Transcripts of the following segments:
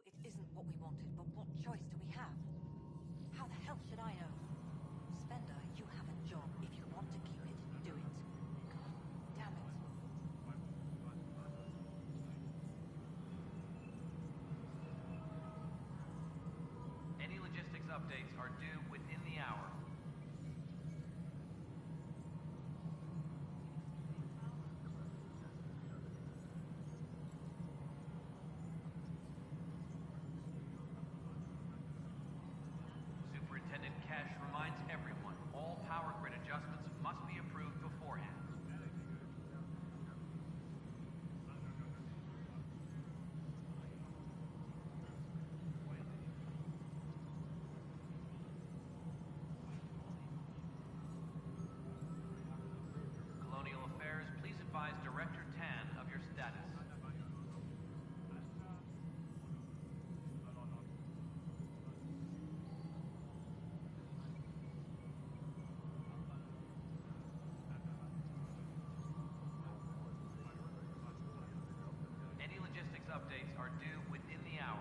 It isn't what we wanted, but what choice do we have? How the hell should I know? Spender, you have a job. If you want to keep it, do it. God damn it. Any logistics updates are due within the hour. Superintendent Cash reminds everyone, all power grid adjustments must be approved beforehand. Colonial Affairs, please advise Director Tan of your status. Any logistics updates are due within the hour.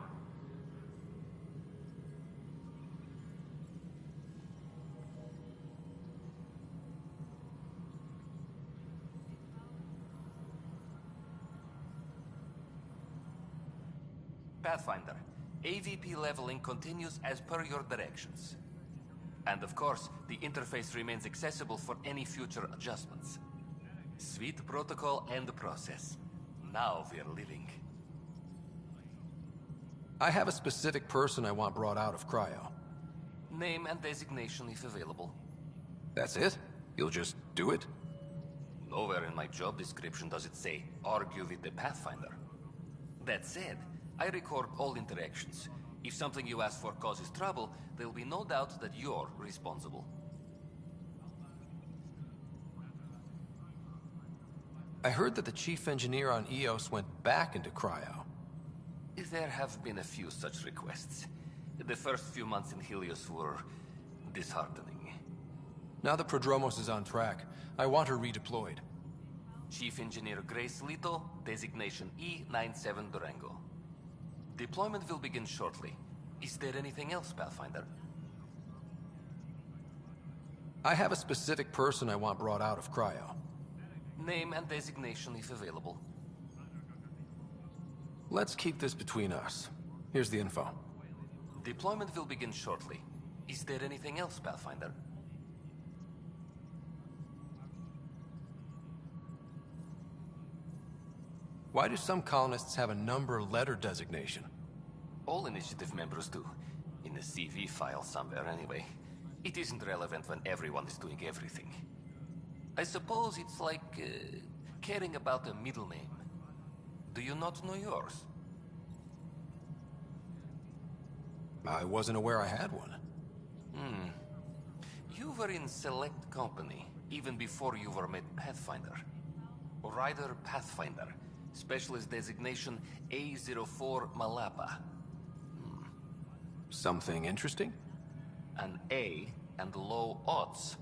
Pathfinder, AVP leveling continues as per your directions. And of course, the interface remains accessible for any future adjustments. Sweet protocol and process. Now we're living. I have a specific person I want brought out of cryo. Name and designation if available. That's it? You'll just do it? Nowhere in my job description does it say, argue with the Pathfinder. That said, I record all interactions. If something you ask for causes trouble, there'll be no doubt that you're responsible. I heard that the chief engineer on EOS went back into cryo. There have been a few such requests. The first few months in Helios were disheartening. Now the Prodromos is on track. I want her redeployed. Chief Engineer Grace Lito, designation E97 Durango. Deployment will begin shortly. Is there anything else, Pathfinder? I have a specific person I want brought out of cryo. Name and designation if available. Let's keep this between us. Here's the info. Deployment will begin shortly. Is there anything else, Pathfinder? Why do some colonists have a number letter designation? All initiative members do. In the CV file somewhere, anyway. It isn't relevant when everyone is doing everything. I suppose it's like caring about a middle name. Do you not know yours? I wasn't aware I had one. You were in Select Company, even before you were made Pathfinder. Rider Pathfinder. Specialist designation A04 Malapa. Something interesting? An A and low odds.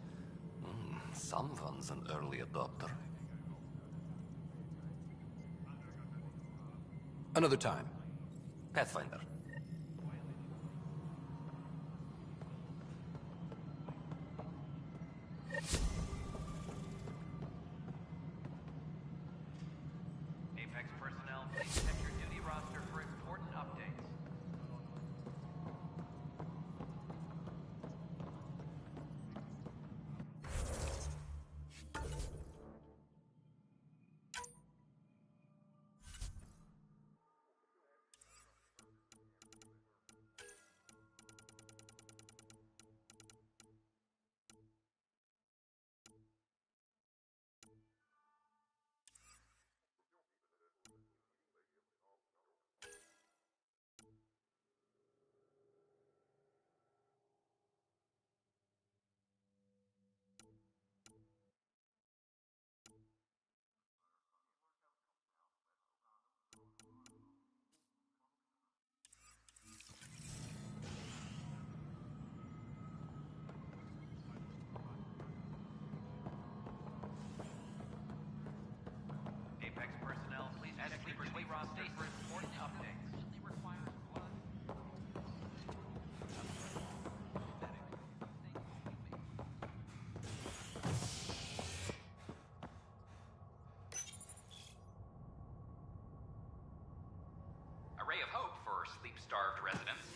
Someone's an early adopter. Another time. Pathfinder. Apex personnel, please check your duty roster for important updates. Apex personnel, please check your duty roster for important updates. A ray of hope for sleep-starved residents.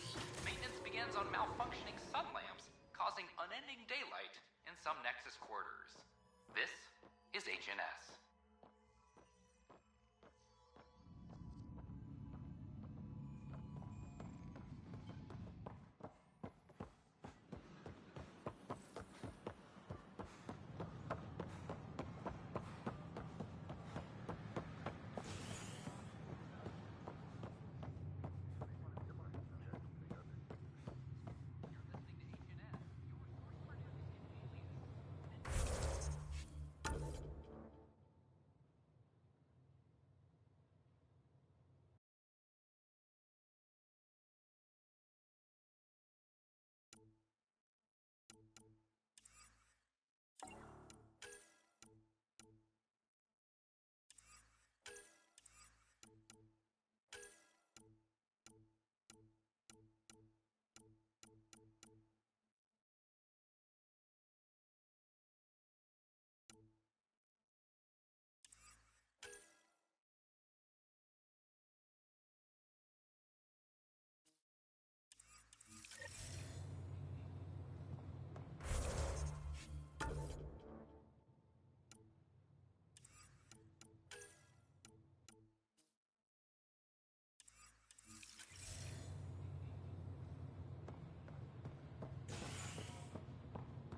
Maintenance begins on malfunctioning sun lamps, causing unending daylight in some Nexus quarters. This is HNS.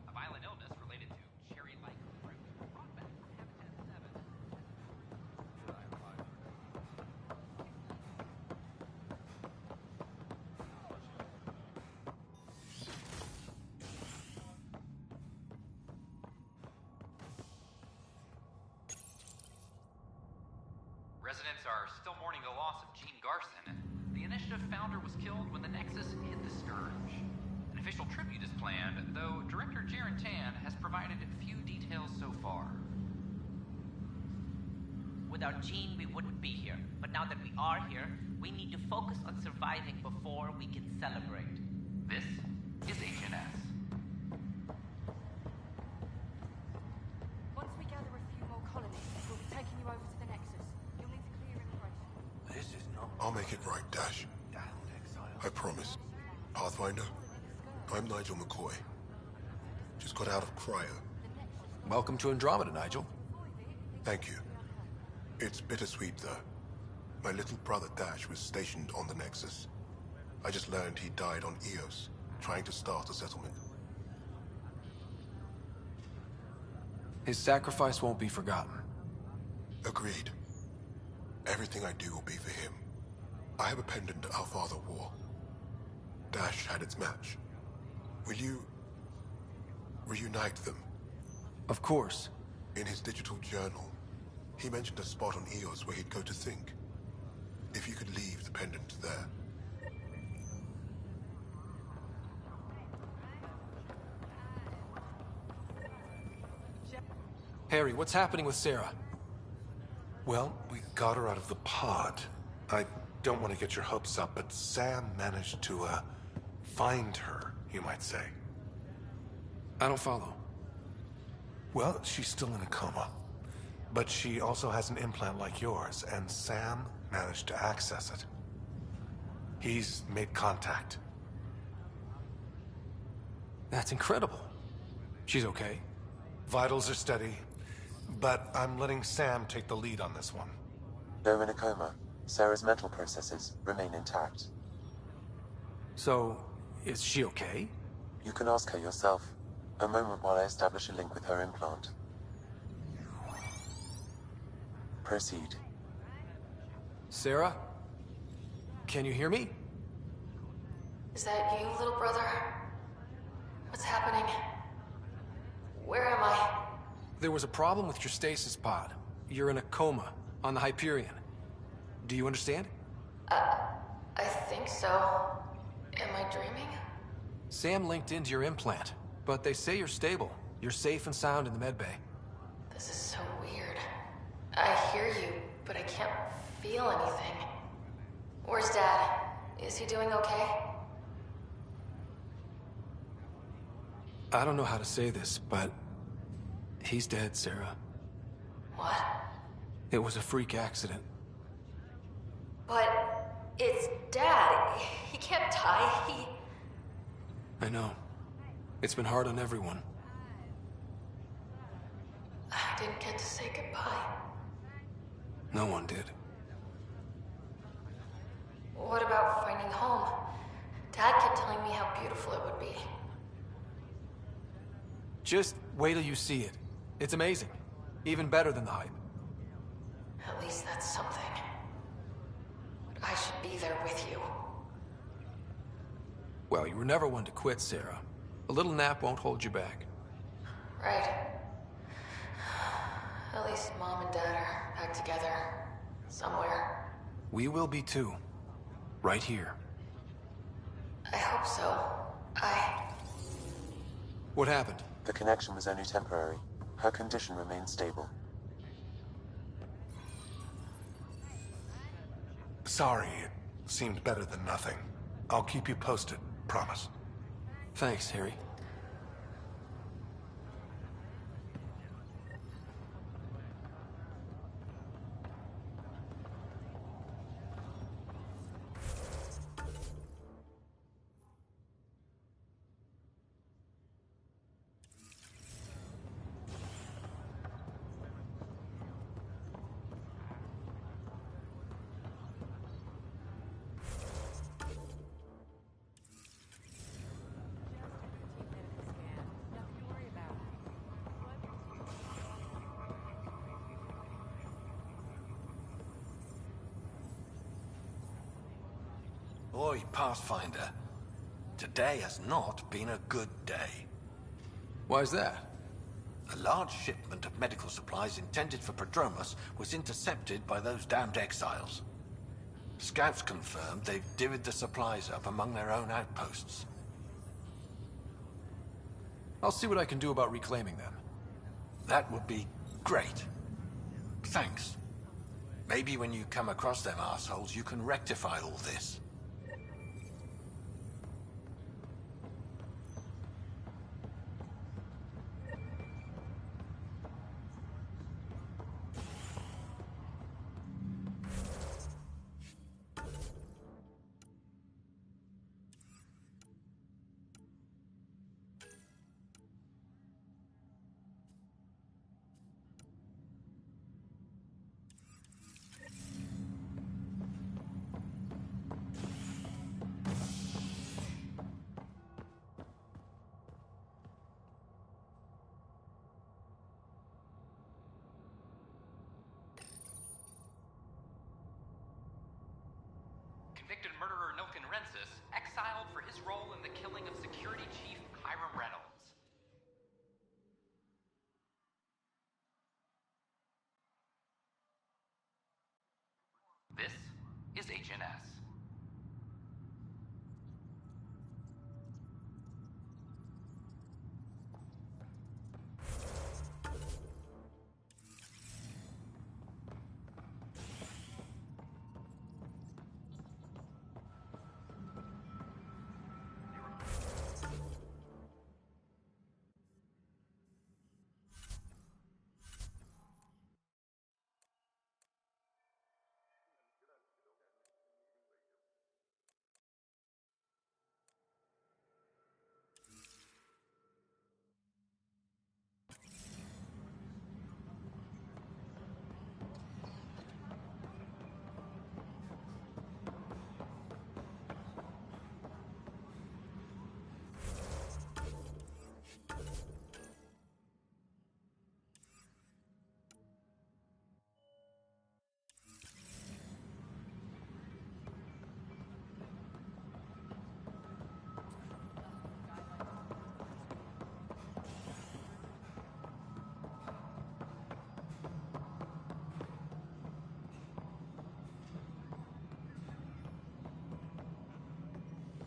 A violent illness related to cherry-like fruit brought back from Habitat 7. Residents are still mourning the loss of Gene Garson. The initiative founder was killed when the Nexus hit the Scourge. An official tribute is planned, though Director Jaren Tan has provided few details so far. Without Gene, we wouldn't be here. But now that we are here, we need to focus on surviving before we can celebrate. This is HNS. Once we gather a few more colonies, we'll be taking you over to the Nexus. You'll need to clear immigration. This is not... I'll make it right, Dash. I promise. Pathfinder, I'm Nigel McCoy. Just got out of cryo. Welcome to Andromeda, Nigel. Thank you. It's bittersweet, though. My little brother Dash was stationed on the Nexus. I just learned he died on Eos, trying to start a settlement. His sacrifice won't be forgotten. Agreed. Everything I do will be for him. I have a pendant our father wore. Dash had its match. Will you reunite them? Of course. In his digital journal, he mentioned a spot on Eos where he'd go to think. If you could leave the pendant there. Harry, what's happening with Sarah? Well, we got her out of the pod. I don't want to get your hopes up, but Sam managed to, find her, you might say. I don't follow. Well, she's still in a coma. But she also has an implant like yours, and Sam managed to access it. He's made contact. That's incredible. She's okay. Vitals are steady, but I'm letting Sam take the lead on this one. Though in a coma, Sarah's mental processes remain intact. So, is she okay? You can ask her yourself. A moment while I establish a link with her implant. Proceed. Sarah? Can you hear me? Is that you, little brother? What's happening? Where am I? There was a problem with your stasis pod. You're in a coma, on the Hyperion. Do you understand? I think so. Am I dreaming? Sam linked into your implant, but they say you're stable. You're safe and sound in the medbay. This is so weird. I hear you, but I can't feel anything. Where's Dad? Is he doing okay? I don't know how to say this, but he's dead, Sarah. What? It was a freak accident. But it's Dad. He can't die. I know. It's been hard on everyone. I didn't get to say goodbye. No one did. What about finding home? Dad kept telling me how beautiful it would be. Just wait till you see it. It's amazing. Even better than the hype. At least that's something. But I should be there with you. Well, you were never one to quit, Sarah. A little nap won't hold you back. Right. At least Mom and Dad are back together. Somewhere. We will be too. Right here. I hope so. What happened? The connection was only temporary. Her condition remains stable. Sorry, it seemed better than nothing. I'll keep you posted, promise. Thanks, Harry. Oi, Pathfinder. Today has not been a good day. Why's that? A large shipment of medical supplies intended for Prodromos was intercepted by those damned exiles. Scouts confirmed they've divvied the supplies up among their own outposts. I'll see what I can do about reclaiming them. That would be great. Thanks. Maybe when you come across them assholes, you can rectify all this. convicted murderer Nilken Rensis, exiled for his role in the killing of Security Chief Hiram Reynolds. This is HNS.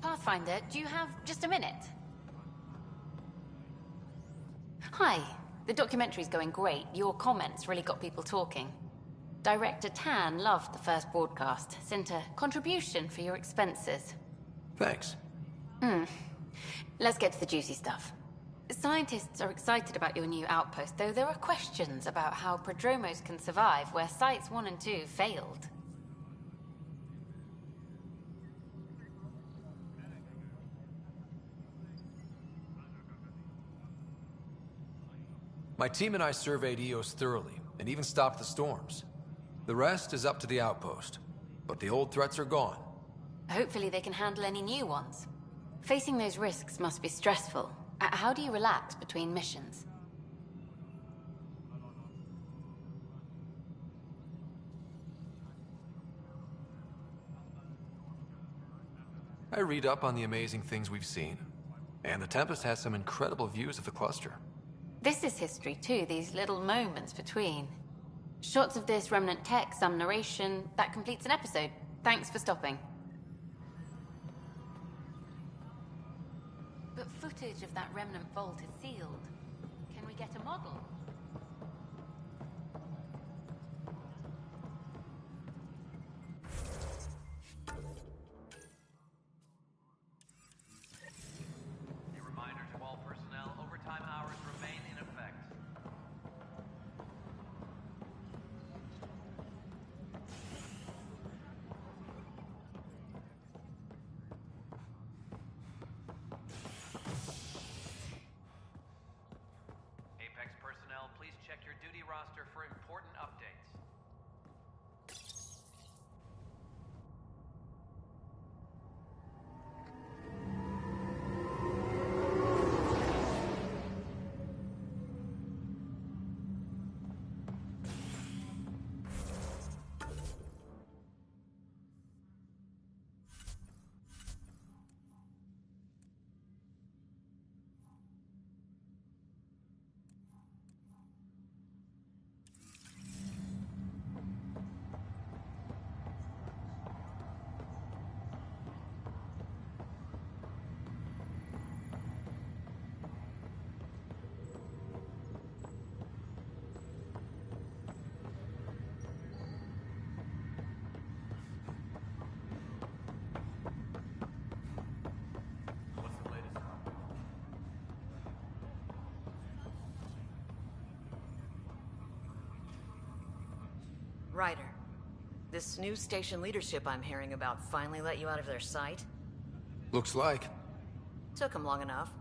Pathfinder, do you have just a minute? Hi. The documentary's going great. Your comments really got people talking. Director Tan loved the first broadcast. Sent a contribution for your expenses. Thanks. Let's get to the juicy stuff. Scientists are excited about your new outpost, though there are questions about how prodromos can survive where Sites 1 and 2 failed. My team and I surveyed Eos thoroughly, and even stopped the storms. The rest is up to the outpost, but the old threats are gone. Hopefully they can handle any new ones. Facing those risks must be stressful. How do you relax between missions? I read up on the amazing things we've seen, and the Tempest has some incredible views of the cluster. This is history too, these little moments between. Shots of this remnant tech, some narration. That completes an episode. Thanks for stopping. But footage of that remnant vault is sealed. Can we get a model? A reminder to all personnel, overtime hours remain in effect. Apex personnel, please check your duty roster for important updates. What's the latest? Ryder, this new station leadership I'm hearing about finally let you out of their sight? Looks like. Took them long enough.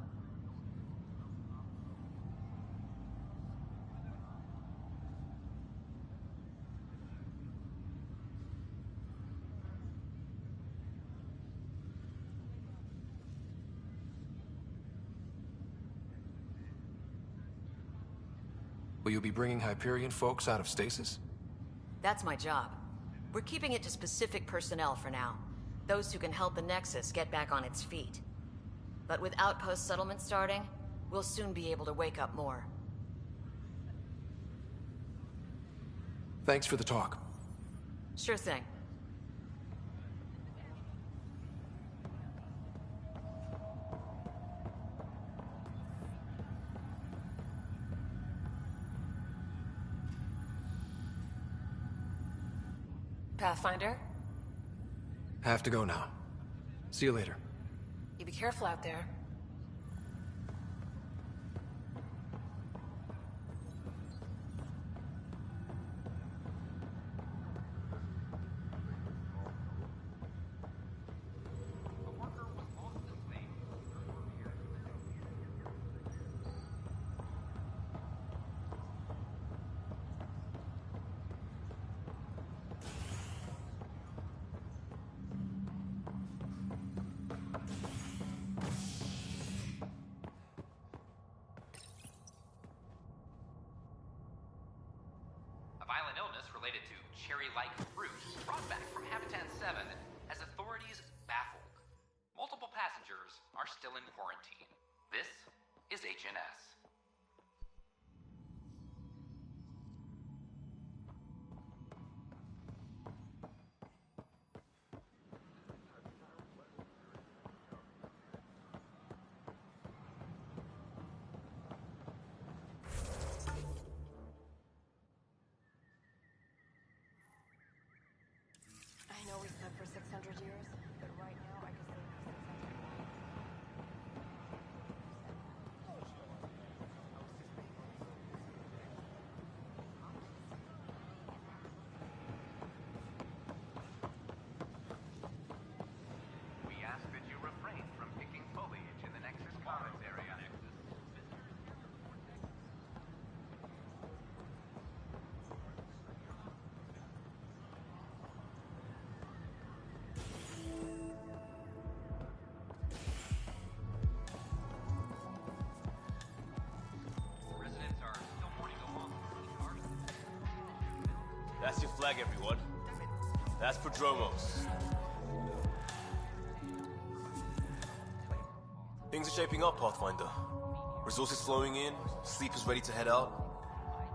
Will you be bringing Hyperion folks out of stasis? That's my job. We're keeping it to specific personnel for now. Those who can help the Nexus get back on its feet. But with outpost settlement starting, we'll soon be able to wake up more. Thanks for the talk. Sure thing. Pathfinder? Have to go now. See you later. You be careful out there. A violent illness related to cherry-like fruit brought back from Habitat 7 has authorities baffled. Multiple passengers are still in quarantine. This is HNS. I know we said for 600 years, but right now I can say for 600. We ask that you refrain from picking foliage in the Nexus Commons area. Residents are still mourning the loss of Gene Garson. That's your flag, everyone. That's Prodromos. Things are shaping up, Pathfinder. Resources flowing in, sleepers ready to head out.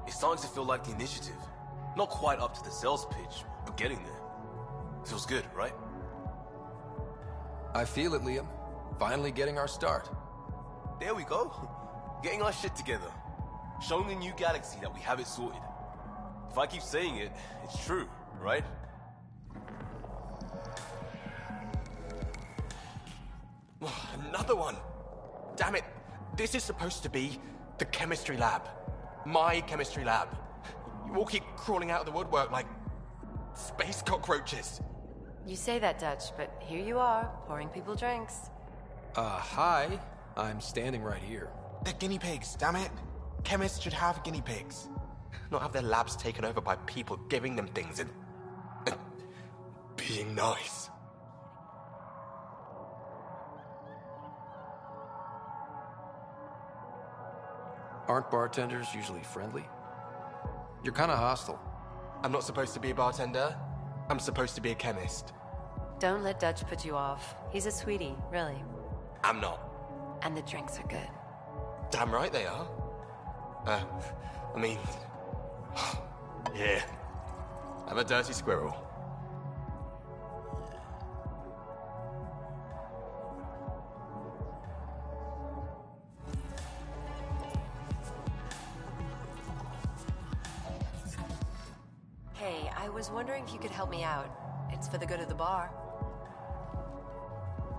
It's starting to feel like the initiative. Not quite up to the sales pitch, but getting there. Feels good, right? I feel it, Liam. Finally getting our start. There we go. Getting our shit together. Showing the new galaxy that we have it sorted. If I keep saying it, it's true, right? Another one! Damn it! This is supposed to be the chemistry lab. My chemistry lab. You all keep crawling out of the woodwork like space cockroaches. You say that, Dutch, but here you are, pouring people drinks. Hi. I'm standing right here. They're guinea pigs, damn it. Chemists should have guinea pigs. Not have their labs taken over by people giving them things and being nice. Aren't bartenders usually friendly? You're kind of hostile. I'm not supposed to be a bartender. I'm supposed to be a chemist. Don't let Dutch put you off. He's a sweetie, really. I'm not. And the drinks are good. Damn right they are. I mean... yeah. I'm a dirty squirrel. Hey, I was wondering if you could help me out. It's for the good of the bar.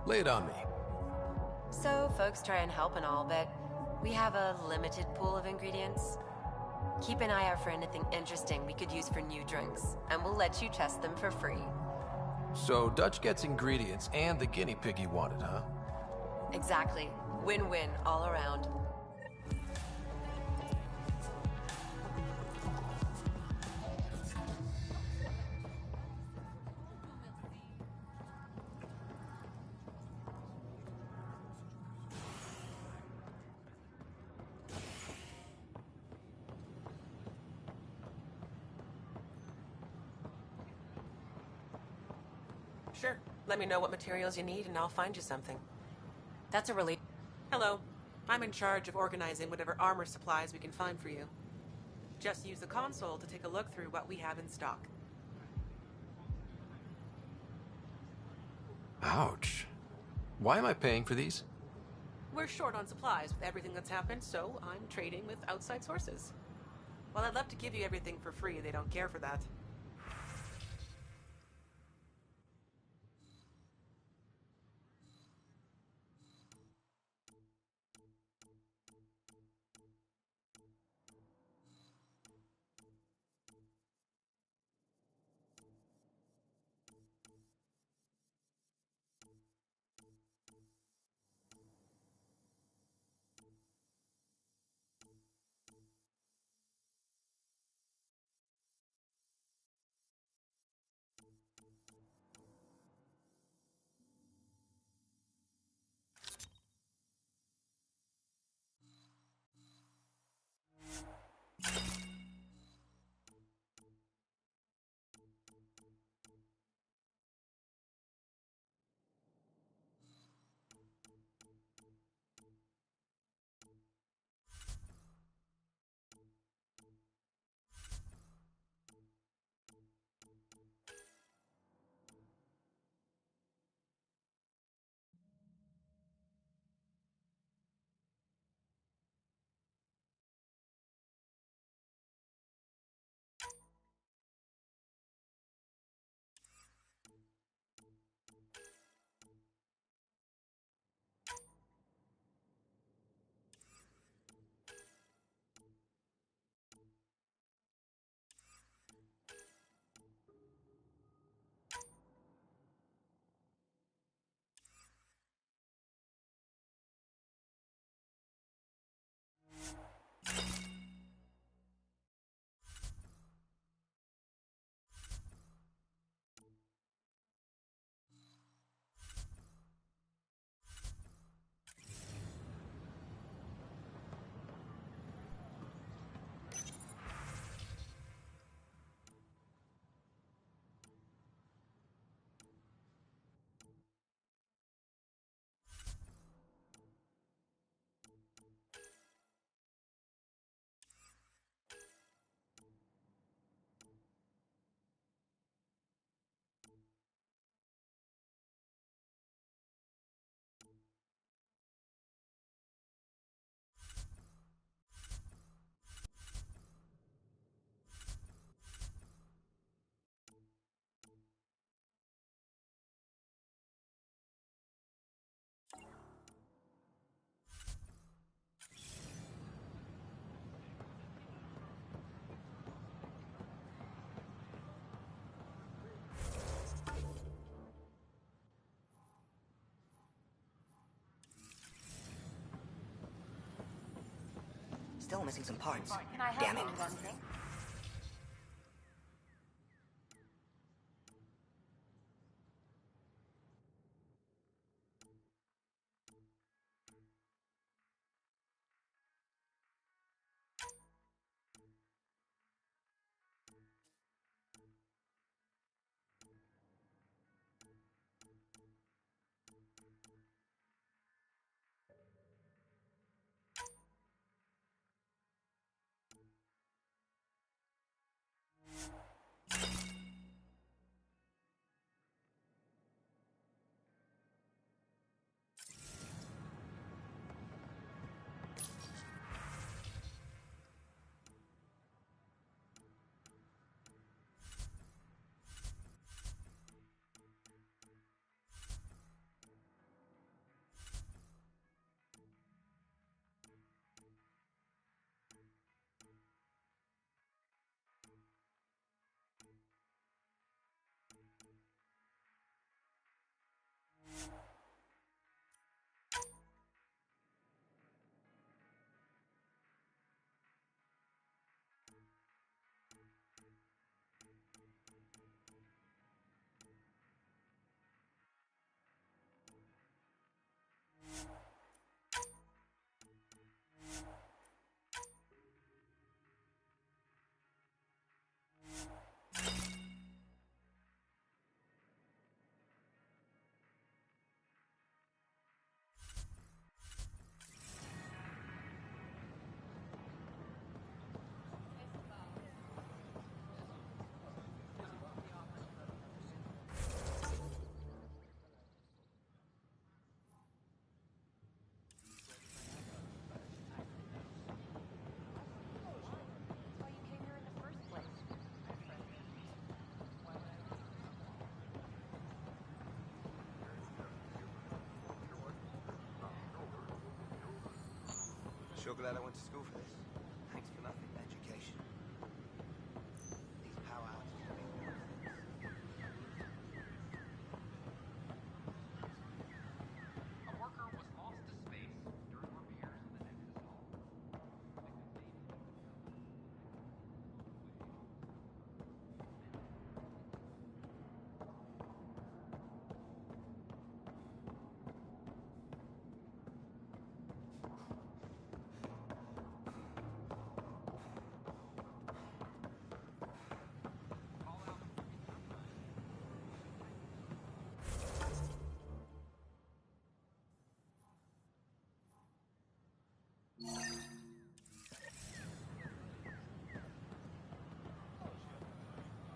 Lay it on me. So, folks try and help and all, but we have a limited pool of ingredients. Keep an eye out for anything interesting we could use for new drinks, and we'll let you test them for free. So Dutch gets ingredients and the guinea pig you wanted, huh? Exactly. Win-win all around. Sure. Let me know what materials you need and I'll find you something. That's a relief. Hello. I'm in charge of organizing whatever armor supplies we can find for you. Just use the console to take a look through what we have in stock. Ouch. Why am I paying for these? We're short on supplies with everything that's happened, so I'm trading with outside sources. While I'd love to give you everything for free, they don't care for that. Still missing some parts. Can I help Damn you it. with anything? Sure glad I went to school for this. Thanks for nothing. Education. These powerhouses make no sense. A worker was lost to space during repairs in the Nexus Hall.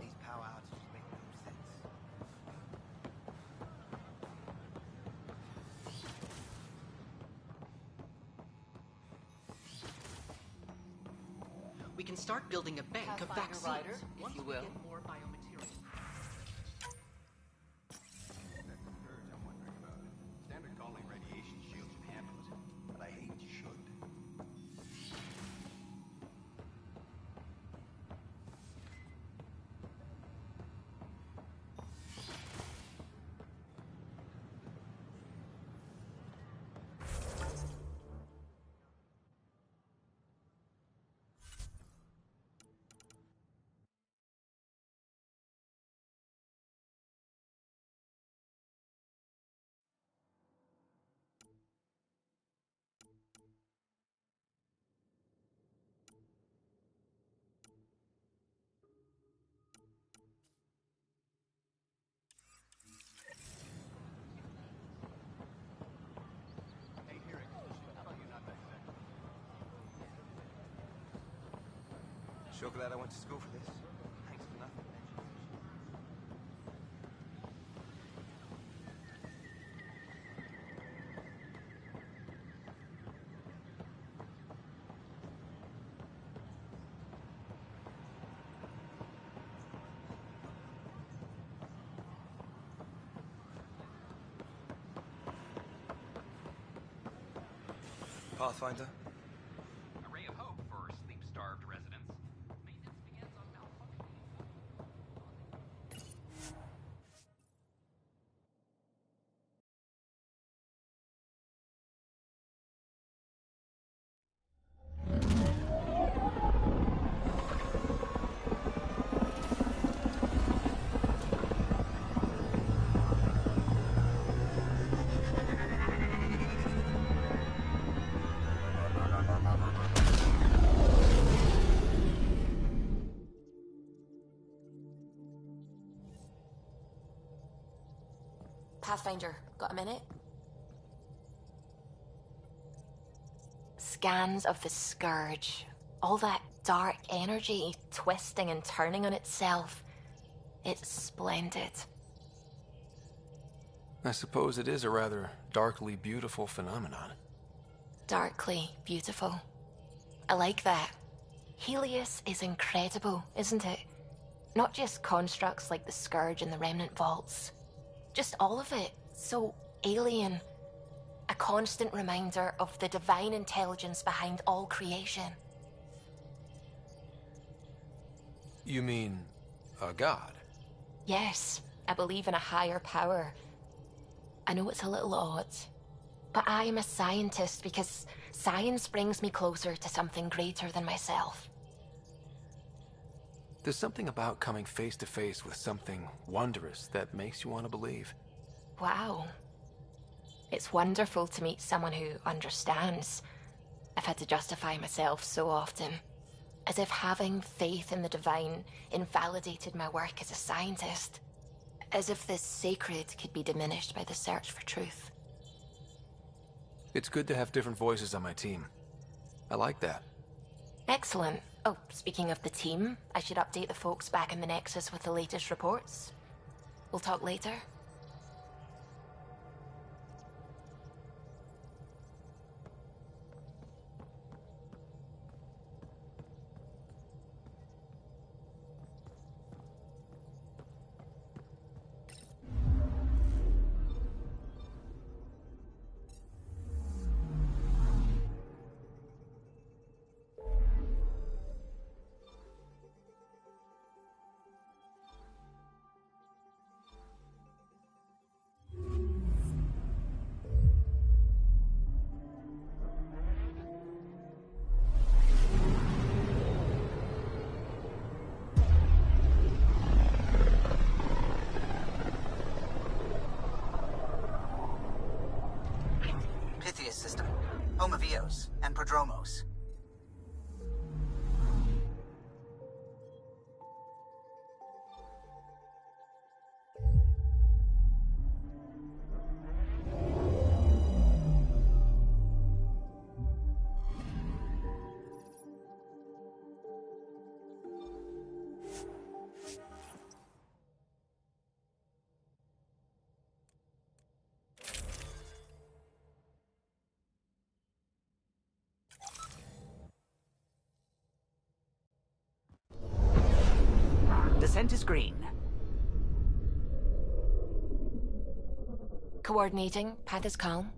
These powerhouses make no sense. We can start building a bank of Pathfinder vaccines, Rider, if once you we will. get more biomaterials. That's the purge I'm wondering about. Standard calling radiation shield should handle it, but I hate should. Hey, here it goes. How about you not dissect? Sure glad I went to school for this. Thanks for nothing. Pathfinder? A ray of hope for sleep-starved residents. Maintenance begins on malfunctioning. Pathfinder, got a minute? Scans of the Scourge. All that dark energy twisting and turning on itself. It's splendid. I suppose it is a rather darkly beautiful phenomenon. Darkly beautiful. I like that. Helios is incredible, isn't it? Not just constructs like the Scourge and the Remnant Vaults. Just all of it. So alien. A constant reminder of the divine intelligence behind all creation. You mean a god? Yes, I believe in a higher power. I know it's a little odd, but I am a scientist because science brings me closer to something greater than myself. There's something about coming face to face with something wondrous that makes you want to believe. Wow. It's wonderful to meet someone who understands. I've had to justify myself so often, as if having faith in the divine invalidated my work as a scientist. As if the sacred could be diminished by the search for truth. It's good to have different voices on my team. I like that. Excellent. Oh, speaking of the team, I should update the folks back in the Nexus with the latest reports. We'll talk later. close. Descent is green. Coordinating. Path is calm.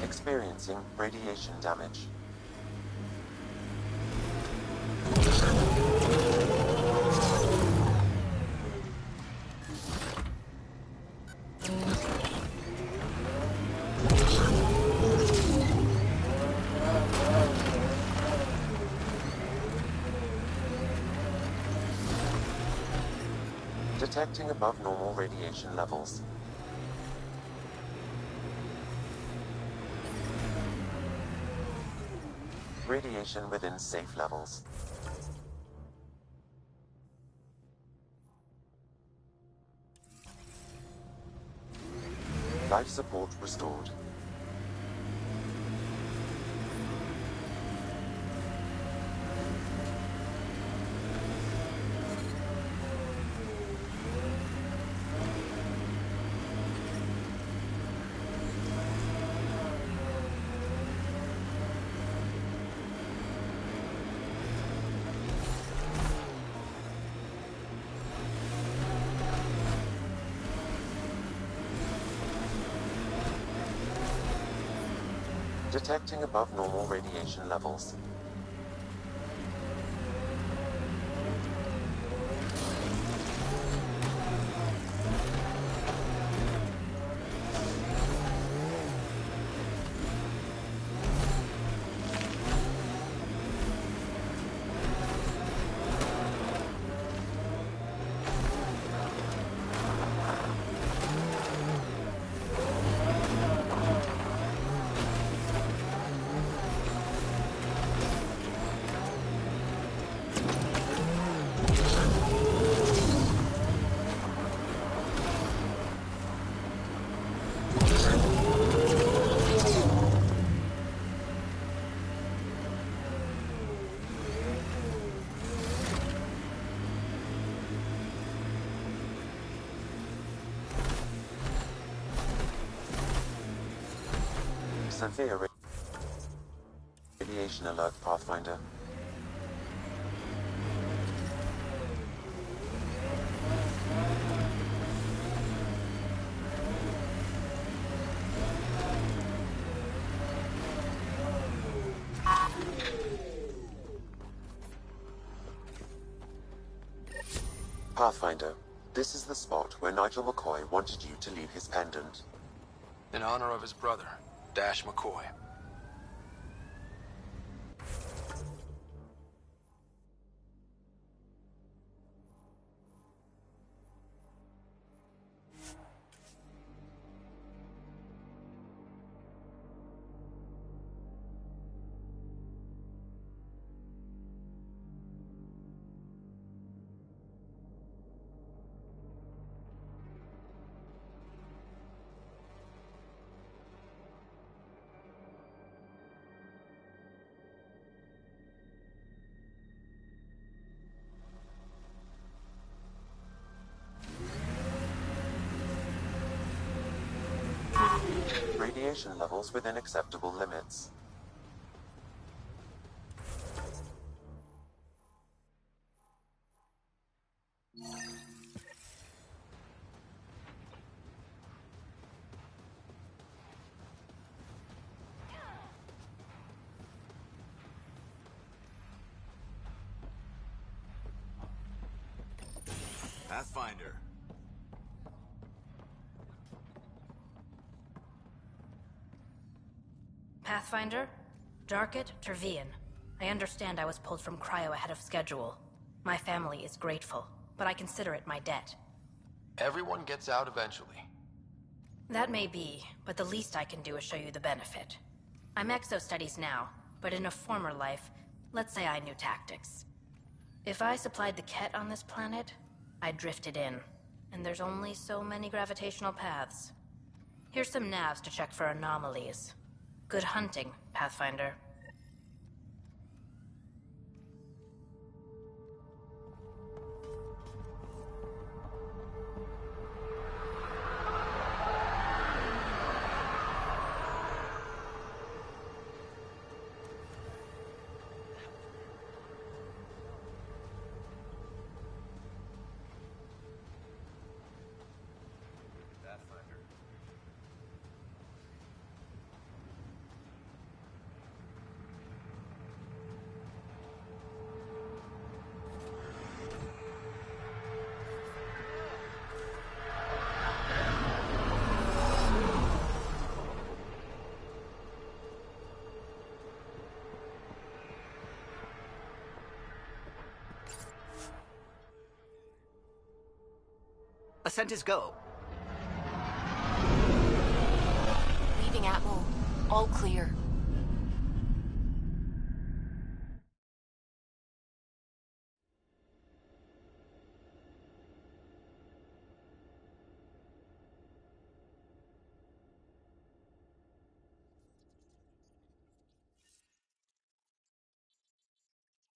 Experiencing radiation damage. Detecting above normal radiation levels. Radiation within safe levels. Life support restored. Detecting above normal radiation levels. Severe radiation alert, Pathfinder. Pathfinder, this is the spot where Nigel McCoy wanted you to leave his pendant. In honor of his brother, Dash McCoy. Radiation levels within acceptable limits. Pathfinder. Pathfinder? Darket Trevian. I understand I was pulled from cryo ahead of schedule. My family is grateful, but I consider it my debt. Everyone gets out eventually. That may be, but the least I can do is show you the benefit. I'm exo-studies now, but in a former life, let's say I knew tactics. If I supplied the Ket on this planet, I drifted in, and there's only so many gravitational paths. Here's some navs to check for anomalies. Good hunting, Pathfinder. Ascent is go. Leaving Atmo. All clear.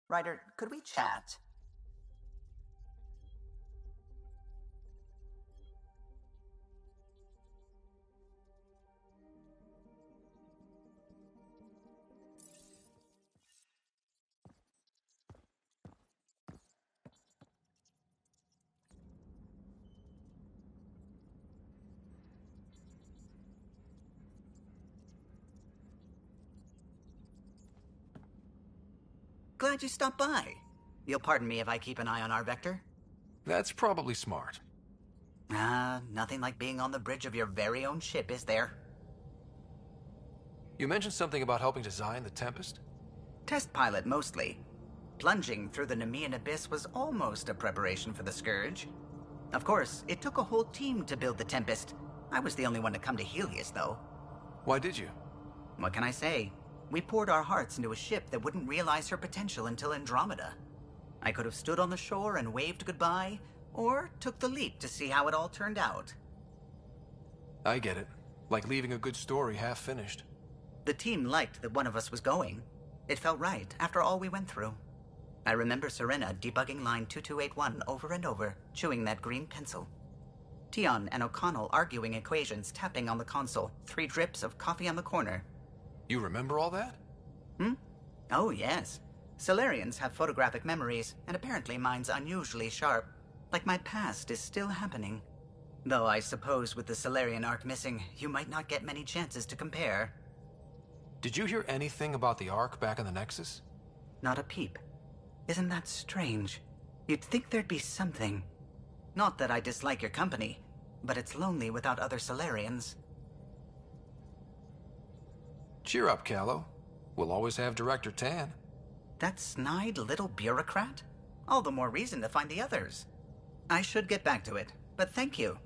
Ryder, could we chat? Glad you stopped by. You'll pardon me if I keep an eye on our vector? That's probably smart. Nothing like being on the bridge of your very own ship, is there? You mentioned something about helping design the Tempest? Test pilot, mostly. Plunging through the Nemean abyss was almost a preparation for the Scourge. Of course, it took a whole team to build the Tempest. I was the only one to come to Helios, though. Why did you? What can I say? We poured our hearts into a ship that wouldn't realize her potential until Andromeda. I could have stood on the shore and waved goodbye, or took the leap to see how it all turned out. I get it. Like leaving a good story half-finished. The team liked that one of us was going. It felt right, after all we went through. I remember Serena debugging line 2281 over and over, chewing that green pencil. Tion and O'Connell arguing equations, tapping on the console, 3 drips of coffee on the corner. You remember all that? Hmm? Oh, yes. Solarians have photographic memories, and apparently mine's unusually sharp. Like my past is still happening. Though I suppose with the Solarian arc missing, you might not get many chances to compare. Did you hear anything about the Ark back in the Nexus? Not a peep. Isn't that strange? You'd think there'd be something. Not that I dislike your company, but it's lonely without other Solarians. Cheer up, Callow. We'll always have Director Tan. That snide little bureaucrat? All the more reason to find the others. I should get back to it, but thank you.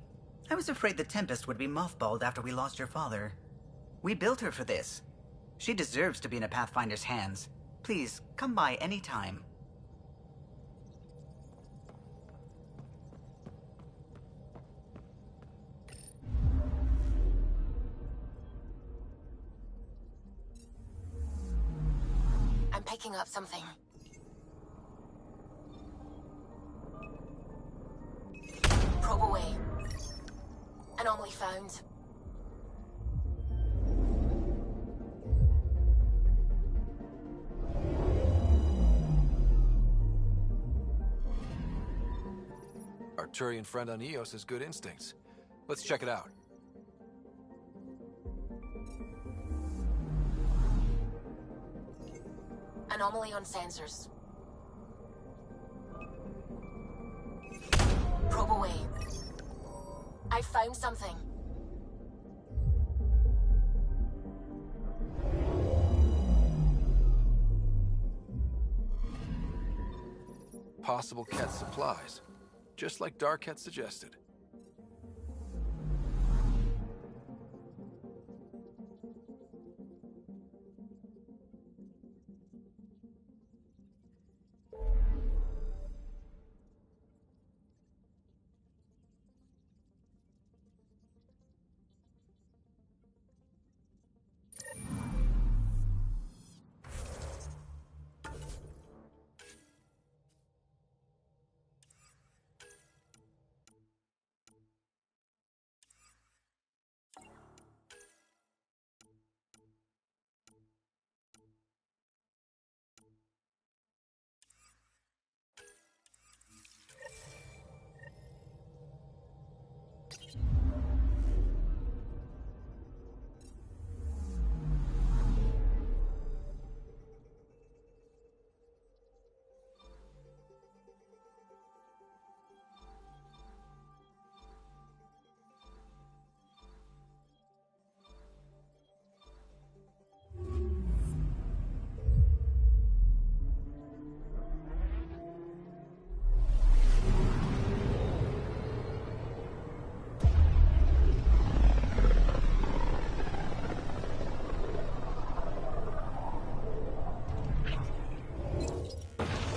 I was afraid the Tempest would be mothballed after we lost your father. We built her for this. She deserves to be in a Pathfinder's hands. Please, come by any time. I'm picking up something. Probe away. Anomaly found. Our Turian friend on Eos has good instincts. Let's check it out. Anomaly on sensors. Probe away. I found something. Possible Ket supplies. Just like Dark had suggested.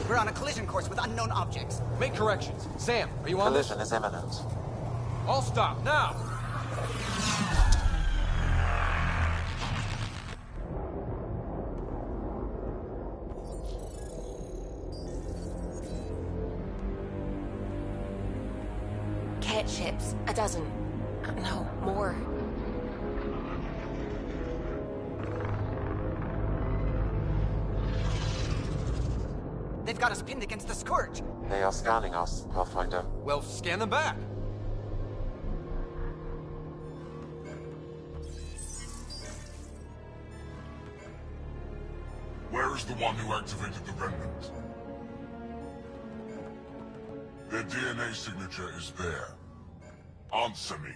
We're on a collision course with unknown objects. Make corrections. Sam, are you on this? Collision is imminent. All stop, now! Ket ships. A dozen. No, more. They've got us pinned against the Scourge. They are scanning us, Pathfinder. Well, scan them back. Where is the one who activated the remnant? Their DNA signature is there. Answer me.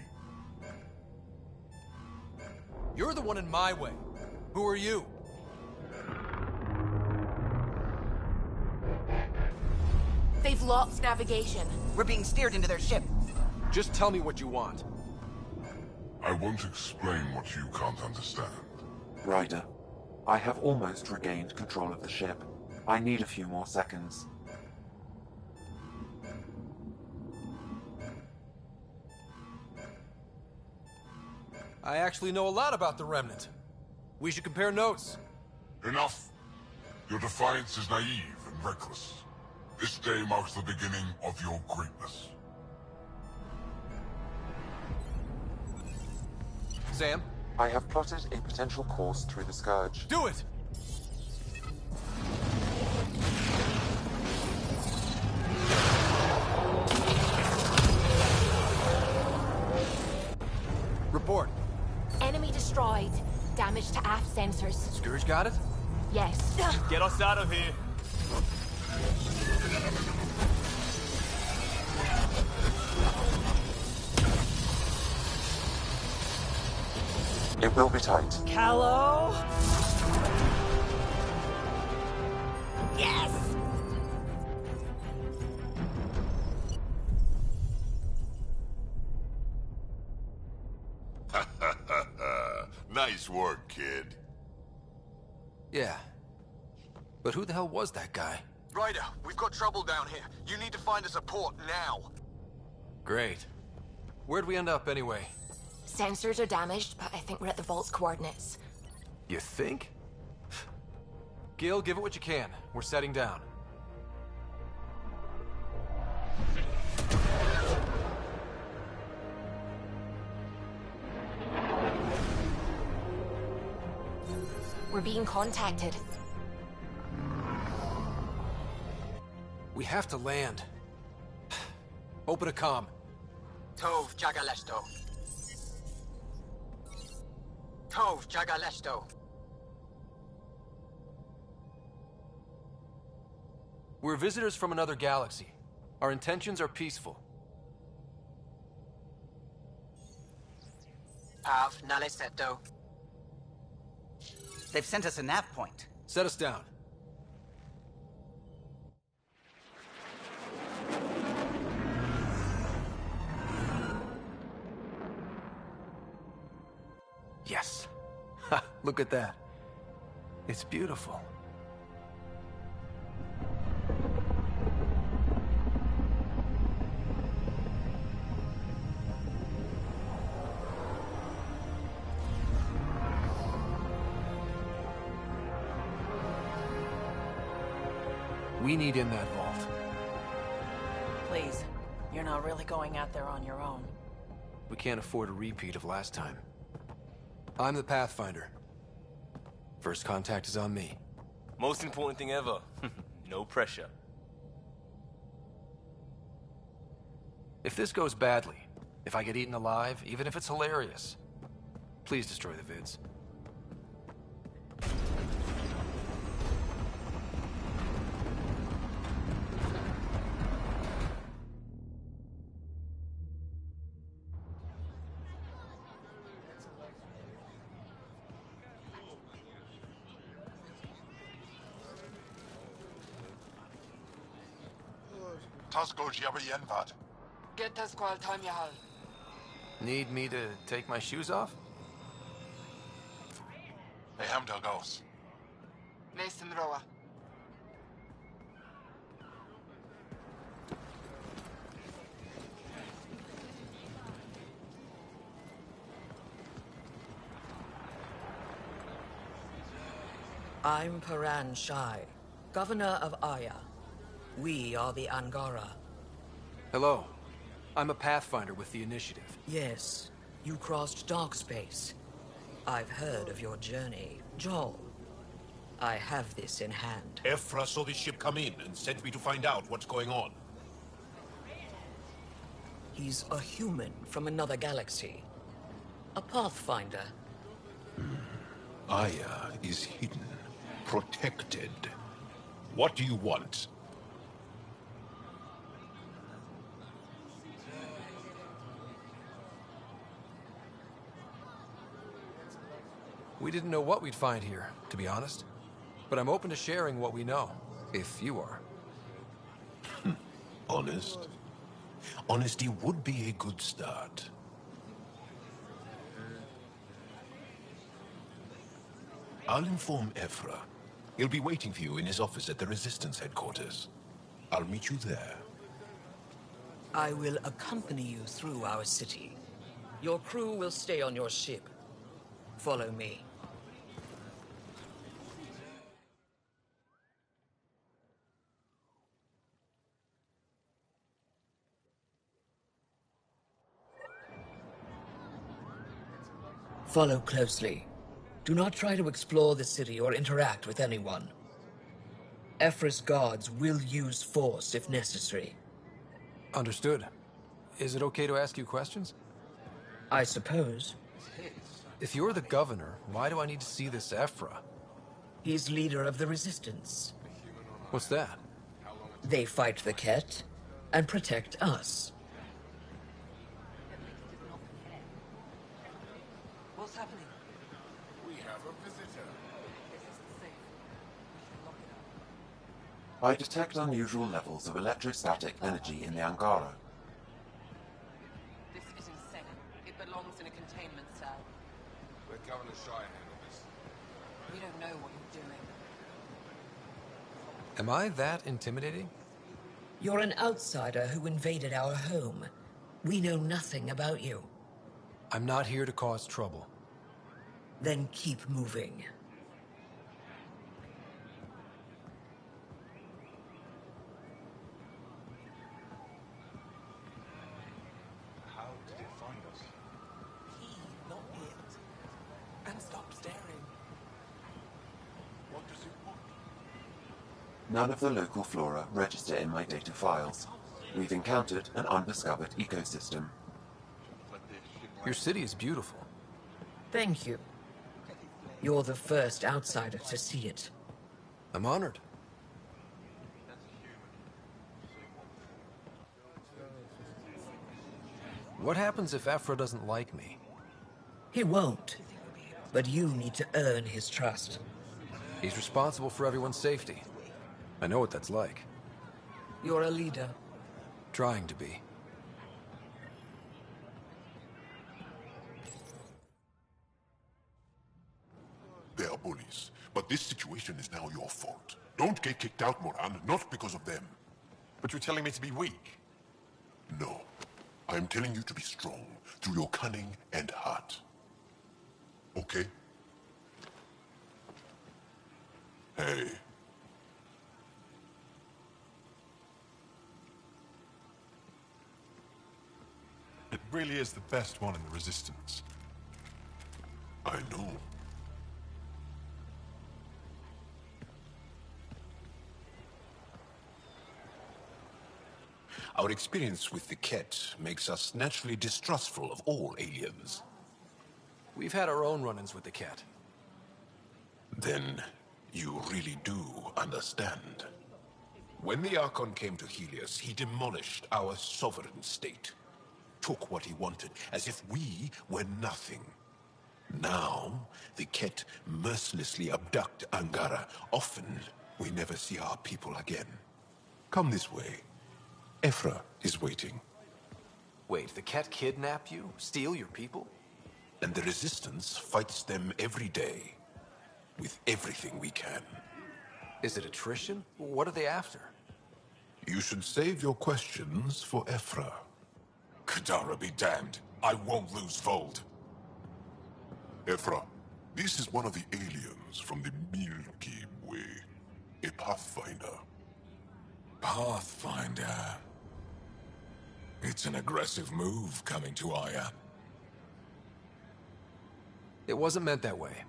You're the one in my way. Who are you? They've lost navigation. We're being steered into their ship. Just tell me what you want. I won't explain what you can't understand. Ryder, I have almost regained control of the ship. I need a few more seconds. I actually know a lot about the Remnant. We should compare notes. Enough! Your defiance is naive and reckless. This day marks the beginning of your greatness. Sam, I have plotted a potential course through the Scourge. Do it! Report. Enemy destroyed. Damage to aft sensors. Scourge got it? Yes. Get us out of here. It will be tight. Callow? Yes! Nice work, kid. Yeah. But who the hell was that guy? Ryder, we've got trouble down here. You need to find us a port now. Great. Where'd we end up anyway? Sensors are damaged, but I think we're at the vault's coordinates. You think? Gil, give it what you can. We're setting down. We're being contacted. We have to land. Open a comm. Tov Jagalesto. Tov Jagalesto. We're visitors from another galaxy. Our intentions are peaceful. Av Naleseto. They've sent us a nav point. Set us down. Yes. Ha, look at that. It's beautiful. We need in that vault. Please, you're not really going out there on your own. We can't afford a repeat of last time. I'm the Pathfinder. First contact is on me. Most important thing ever. No pressure. If this goes badly, if I get eaten alive, even if it's hilarious, please destroy the vids. Tasco Jiabayenvat. Get us qual time yahal. Need me to take my shoes off? They hamdel goes. Mason Roa. I'm Paran Shai, Governor of Aya. We are the Angara. Hello. I'm a Pathfinder with the Initiative. Yes, you crossed dark space. I've heard of your journey, Joel. I have this in hand. Ephra saw this ship come in and sent me to find out what's going on. He's a human from another galaxy. A Pathfinder. Aya is hidden, protected. What do you want? We didn't know what we'd find here, to be honest. But I'm open to sharing what we know, if you are. Honest? Honesty would be a good start. I'll inform Ephra. He'll be waiting for you in his office at the Resistance headquarters. I'll meet you there. I will accompany you through our city. Your crew will stay on your ship. Follow me. Follow closely. Do not try to explore the city or interact with anyone. Ephra's guards will use force if necessary. Understood. Is it okay to ask you questions? I suppose. If you're the governor, why do I need to see this Ephra? He's leader of the Resistance. What's that? They fight the Ket and protect us. What's happening? We have a visitor. I detect unusual levels of electrostatic energy in the Angara. This is insane. It belongs in a containment cell. Let Governor Shire handle this. We don't know what you're doing. Am I that intimidating? You're an outsider who invaded our home. We know nothing about you. I'm not here to cause trouble. Then keep moving. How did it find us? He, not it. And stop staring. What does it want? None of the local flora register in my data files. We've encountered an undiscovered ecosystem. Your city is beautiful. Thank you. You're the first outsider to see it. I'm honored. What happens if Ephra doesn't like me? He won't. But you need to earn his trust. He's responsible for everyone's safety. I know what that's like. You're a leader. Trying to be. They are bullies, but this situation is now your fault. Don't get kicked out, Moran, not because of them. But you're telling me to be weak? No. I'm telling you to be strong, through your cunning and heart. Okay? Hey. It really is the best one in the Resistance. I know. Our experience with the Ket makes us naturally distrustful of all aliens. We've had our own run-ins with the Ket. Then you really do understand. When the Archon came to Helios, he demolished our sovereign state. Took what he wanted, as if we were nothing. Now, the Ket mercilessly abduct Angara. Often, we never see our people again. Come this way. Ephra is waiting. Wait, the Ket kidnap you? Steal your people? And the Resistance fights them every day. With everything we can. Is it attrition? What are they after? You should save your questions for Ephra. Kadara be damned. I won't lose Vold. Ephra, this is one of the aliens from the Milky Way. A Pathfinder. Pathfinder. It's an aggressive move coming to Aya. It wasn't meant that way.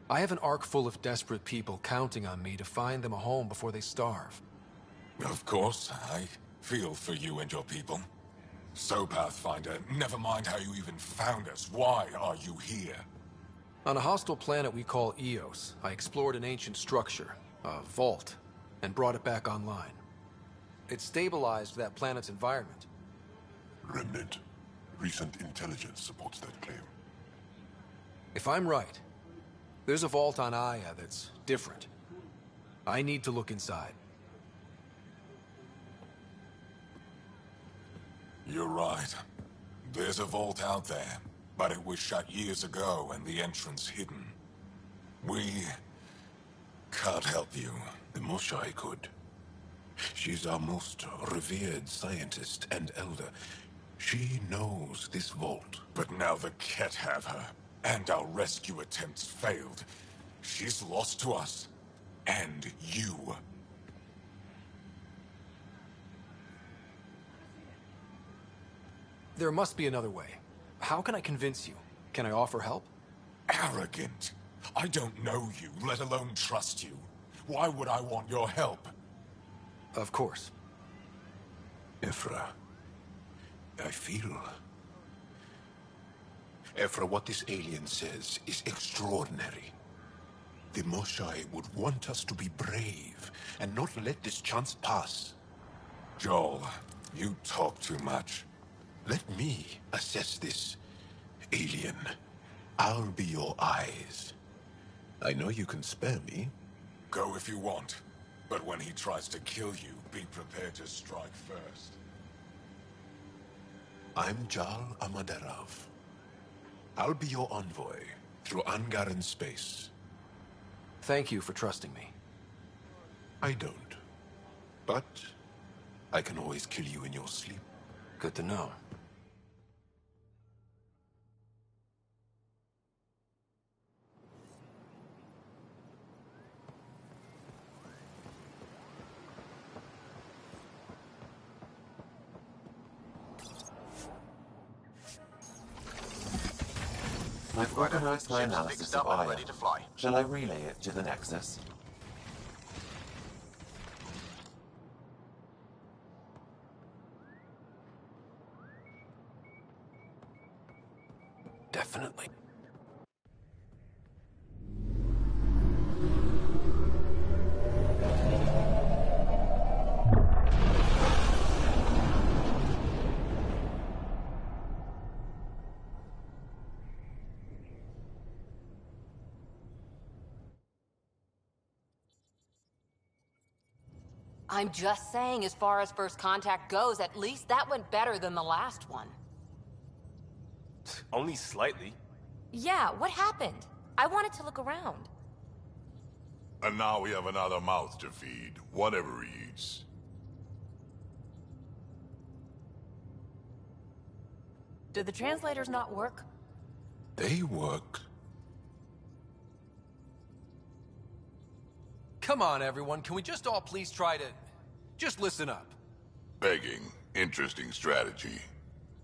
I have an ark full of desperate people counting on me to find them a home before they starve. Of course, I feel for you and your people. So, Pathfinder, never mind how you even found us. Why are you here? On a hostile planet we call Eos, I explored an ancient structure, a vault, and brought it back online. It stabilized that planet's environment. Remnant. Recent intelligence supports that claim. If I'm right, there's a vault on Aya that's different. I need to look inside. You're right. There's a vault out there, but it was shut years ago and the entrance hidden. We can't help you. The Moshai could. She's our most revered scientist and elder. She knows this vault. But now the Ket have her, and our rescue attempts failed. She's lost to us. And you. There must be another way. How can I convince you? Can I offer help? arrogant. I don't know you, let alone trust you. Why would I want your help? Of course. Ephra, I feel... Ephra, what this alien says is extraordinary. The Moshai would want us to be brave and not let this chance pass. Joel, you talk too much. Let me assess this, alien. I'll be your eyes. I know you can spare me. Go if you want. But when he tries to kill you, be prepared to strike first. I'm Jal Amaderov. I'll be your envoy through Angaran space. Thank you for trusting me. I don't. But I can always kill you in your sleep. Good to know. I've organized my analysis of Aya. Shall I relay it to the Nexus? Definitely. I'm just saying, as far as first contact goes, at least that went better than the last one. Only slightly. Yeah, what happened? I wanted to look around. And now we have another mouth to feed, whatever he eats. Did the translators not work? They work. Come on, everyone. Can we just all please try to... just listen up? Begging. Interesting strategy.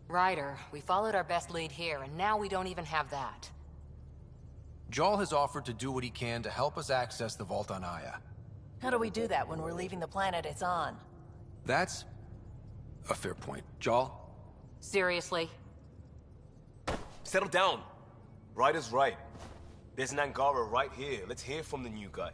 Ryder, we followed our best lead here, and now we don't even have that. Jal has offered to do what he can to help us access the vault on Aya. How do we do that when we're leaving the planet it's on? That's a fair point. Jal? Seriously? Settle down. Ryder's right. There's an Angara right here. Let's hear from the new guy.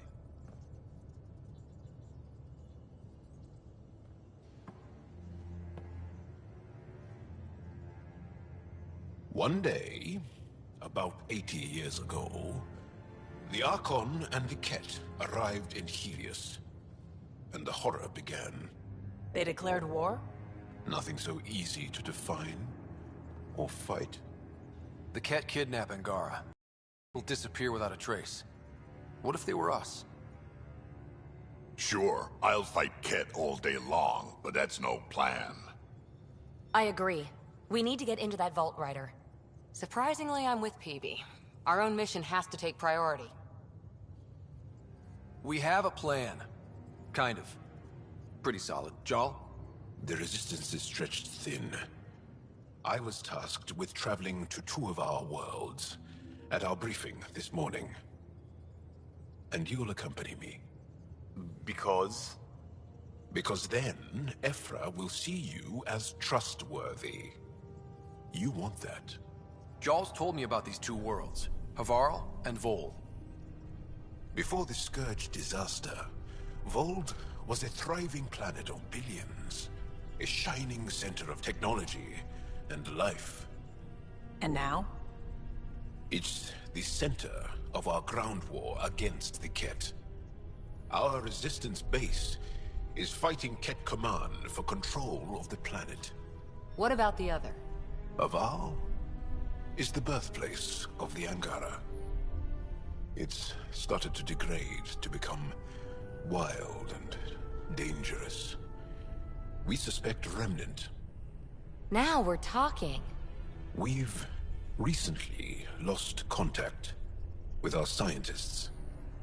One day, about 80 years ago, the Archon and the Ket arrived in Helios, and the horror began. They declared war? Nothing so easy to define or fight. The Ket kidnap Angara. Will disappear without a trace. What if they were us? Sure, I'll fight Ket all day long, but that's no plan. I agree. We need to get into that vault, Ryder. Surprisingly, I'm with PB. Our own mission has to take priority. We have a plan. Kind of. Pretty solid. Jal? The resistance is stretched thin. I was tasked with traveling to two of our worlds at our briefing this morning. And you'll accompany me. Because? Because then, Ephra will see you as trustworthy. You want that. Jal's told me about these two worlds, Havarl and Vold. Before the Scourge disaster, Vold was a thriving planet of billions. A shining center of technology and life. And now? It's the center of our ground war against the Ket. Our resistance base is fighting Ket Command for control of the planet. What about the other? Havarl is the birthplace of the Angara. It's started to degrade, to become wild and dangerous. We suspect Remnant. Now we're talking. We've recently lost contact with our scientists.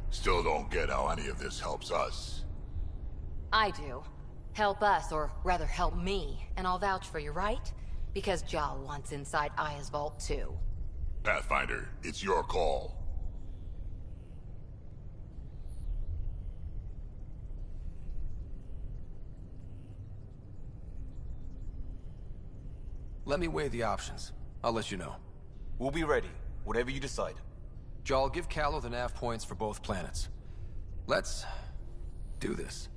Still don't get how any of this helps us. I do. Help us, or rather help me, and I'll vouch for you, right? Because Jal wants inside Aya's vault too. Pathfinder, it's your call. Let me weigh the options. I'll let you know. We'll be ready, whatever you decide. Jarl, give Callow the nav points for both planets. Let's do this.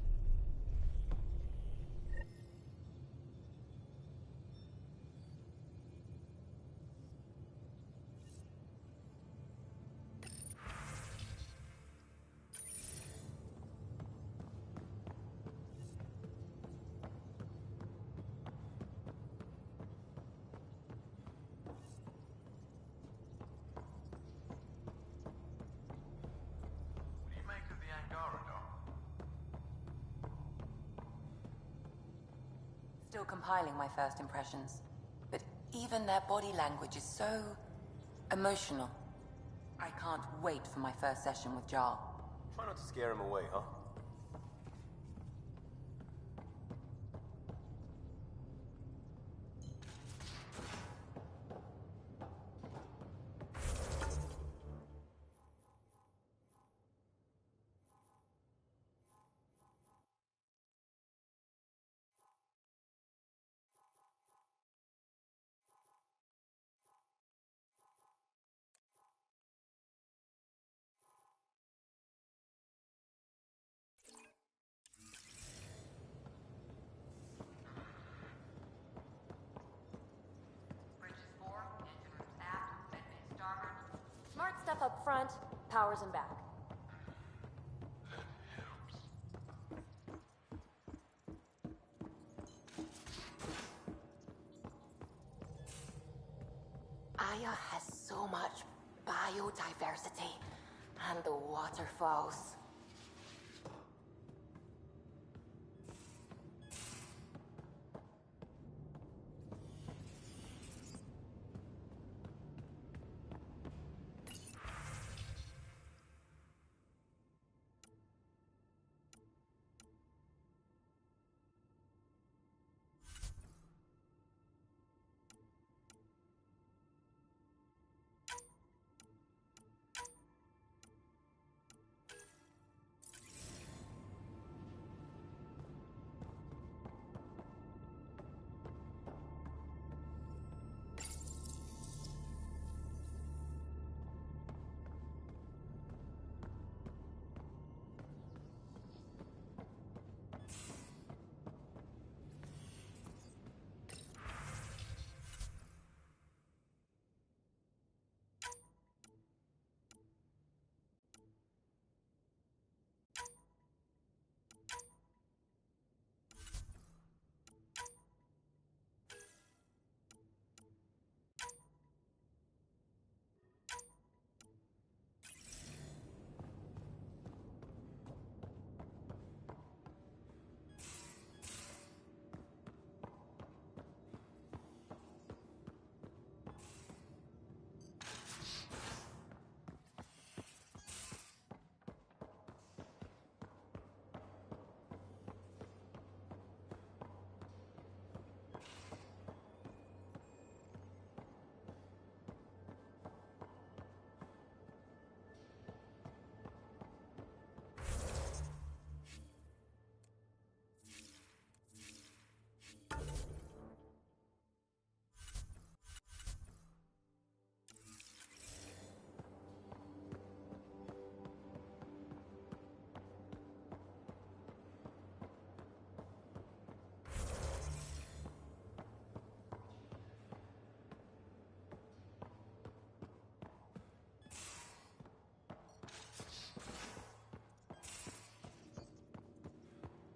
Still compiling my first impressions. But even their body language is so emotional. I can't wait for my first session with Jarl. Try not to scare him away, huh? Smart stuff up front, powers in back. Aya has so much biodiversity and the waterfalls.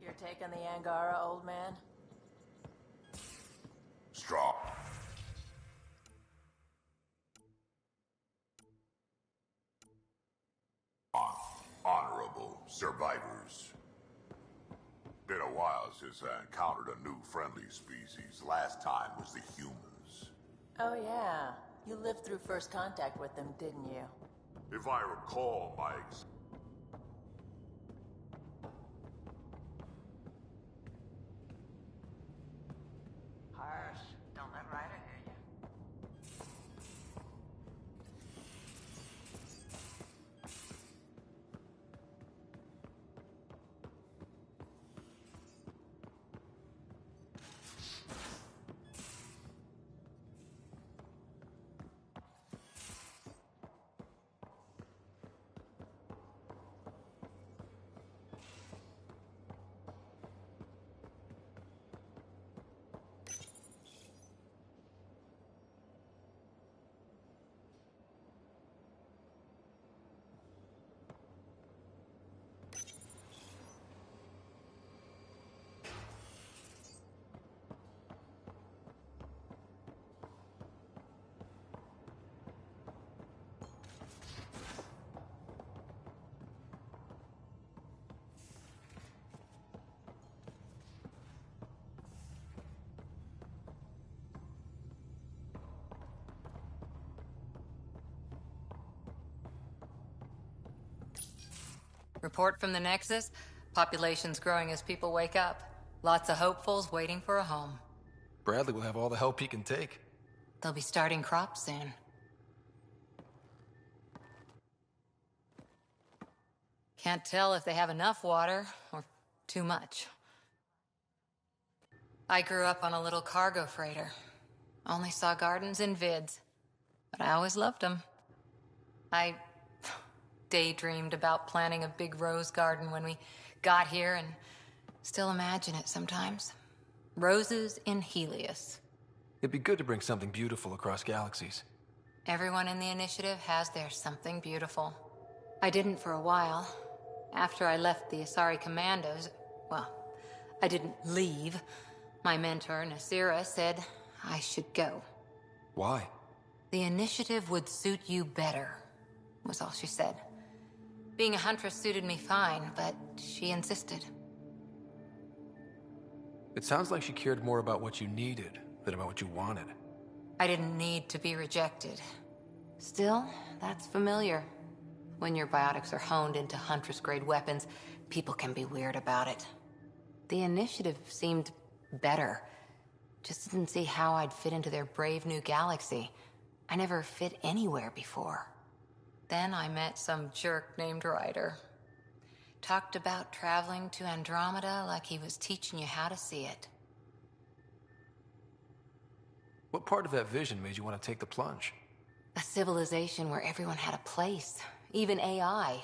You're taking the Angara, old man? Strong. Honorable survivors. Been a while since I encountered a new friendly species. Last time was the humans. Oh yeah, you lived through first contact with them, didn't you? If I recall, my Harsh. Don't let Ryder hear you. Report from the Nexus? Population's growing as people wake up. Lots of hopefuls waiting for a home. Bradley will have all the help he can take. They'll be starting crops soon. Can't tell if they have enough water or too much. I grew up on a little cargo freighter. Only saw gardens in vids, but I always loved them. I daydreamed about planting a big rose garden when we got here and still imagine it sometimes. Roses in Helios. It'd be good to bring something beautiful across galaxies. Everyone in the initiative has their something beautiful. I didn't for a while. After I left the Asari Commandos, well, I didn't leave. My mentor, Nasira, said I should go. Why? The initiative would suit you better, was all she said. Being a huntress suited me fine, but she insisted. It sounds like she cared more about what you needed than about what you wanted. I didn't need to be rejected. Still, that's familiar. When your biotics are honed into huntress-grade weapons, people can be weird about it. The initiative seemed better. Just didn't see how I'd fit into their brave new galaxy. I never fit anywhere before. Then I met some jerk named Ryder. Talked about traveling to Andromeda like he was teaching you how to see it. What part of that vision made you want to take the plunge? A civilization where everyone had a place, even AI,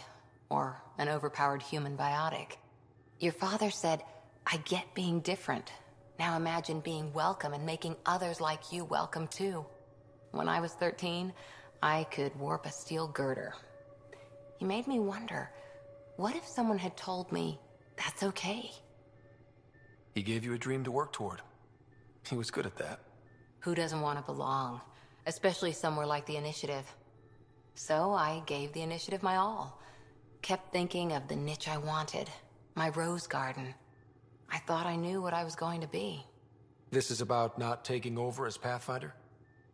or an overpowered human biotic. Your father said, I get being different. Now imagine being welcome and making others like you welcome too. When I was 13, I could warp a steel girder. He made me wonder, what if someone had told me that's okay? He gave you a dream to work toward. He was good at that. Who doesn't want to belong? Especially somewhere like the Initiative. So I gave the Initiative my all. Kept thinking of the niche I wanted. My rose garden. I thought I knew what I was going to be. This is about not taking over as Pathfinder?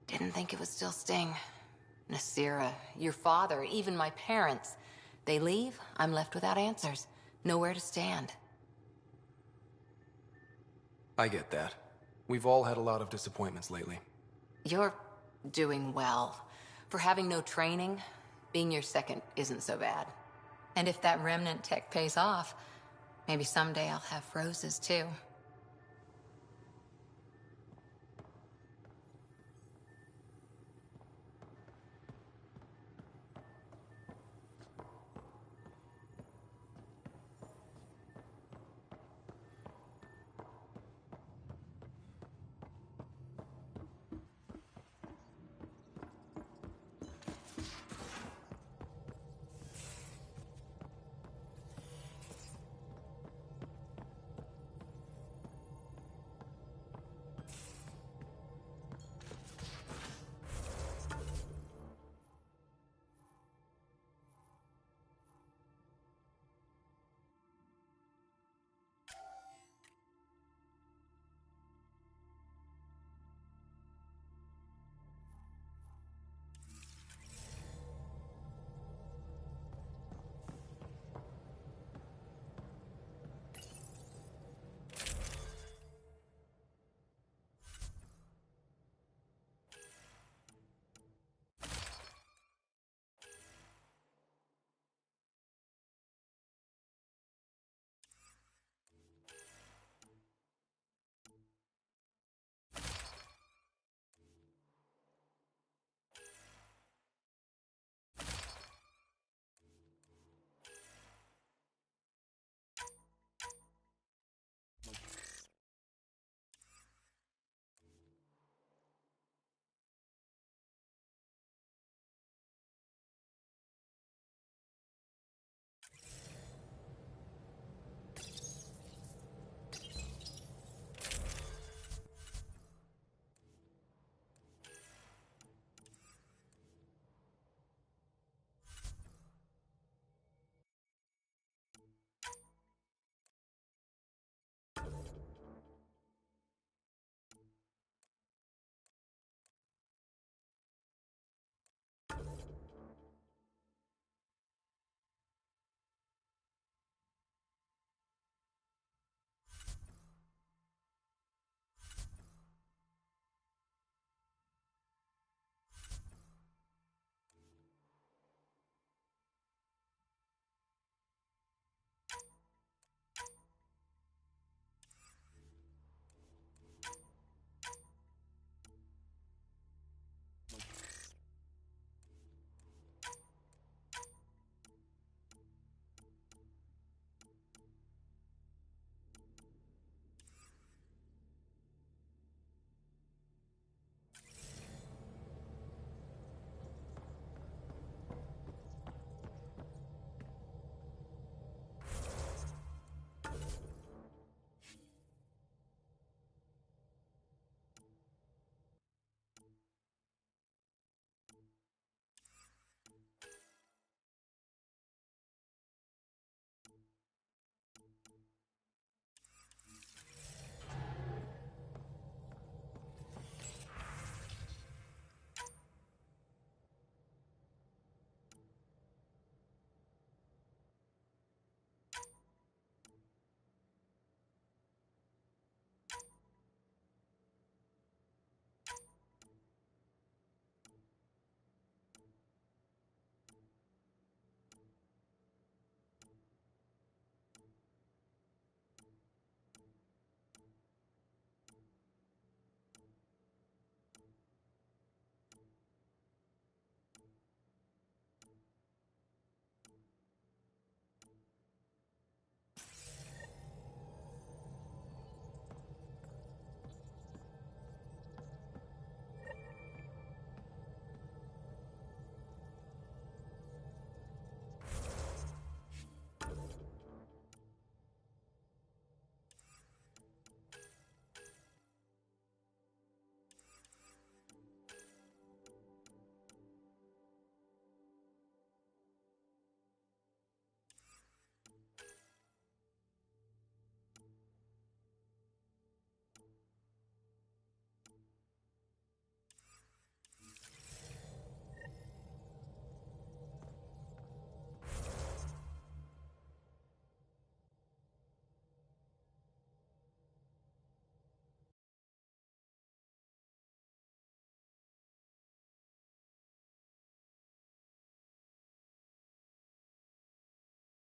Didn't think it would still sting. Nasira, your father, even my parents. They leave, I'm left without answers. Nowhere to stand. I get that. We've all had a lot of disappointments lately. You're doing well. For having no training, being your second isn't so bad. And if that remnant tech pays off, maybe someday I'll have roses too.